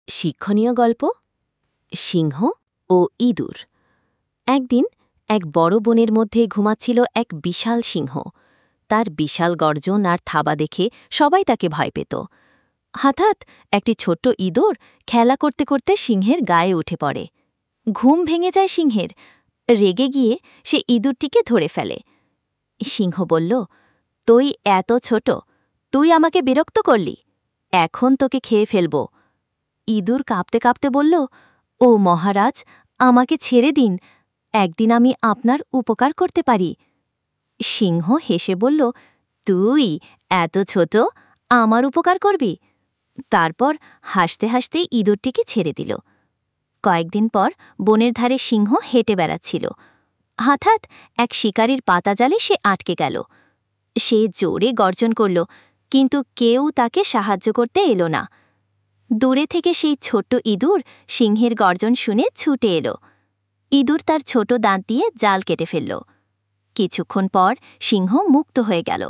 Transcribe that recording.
শিক্ষণীয় গল্প সিংহ ও ইঁদুর। একদিন এক বড় বনের মধ্যে ঘুমাচ্ছিল এক বিশাল সিংহ। তার বিশাল গর্জন আর থাবা দেখে সবাই তাকে ভয় পেত। হঠাৎ একটি ছোট্ট ইঁদুর খেলা করতে করতে সিংহের গায়ে উঠে পড়ে। ঘুম ভেঙে যায় সিংহের। রেগে গিয়ে সে ইঁদুরটিকে ধরে ফেলে। সিংহ বলল, তুই এত ছোট, তুই আমাকে বিরক্ত করলি, এখন তোকে খেয়ে ফেলব। ইঁদুর কাঁপতে কাঁপতে বলল, ও মহারাজ, আমাকে ছেড়ে দিন, একদিন আমি আপনার উপকার করতে পারি। সিংহ হেসে বলল, তুই এত ছোট, আমার উপকার করবি? তারপর হাসতে হাসতে ইঁদুরটিকে ছেড়ে দিল। কয়েকদিন পর বনের ধারে সিংহ হেঁটে বেড়াচ্ছিল। হঠাৎ এক শিকারীর পাতাজালে সে আটকে গেল। সে জোরে গর্জন করল, কিন্তু কেউ তাকে সাহায্য করতে এলো না। দূরে থেকে সেই ছোট্ট ইঁদুর সিংহের গর্জন শুনে ছুটে এলো। ইঁদুর তার ছোট দাঁত দিয়ে জাল কেটে ফেলল। কিছুক্ষণ পর সিংহ মুক্ত হয়ে গেল।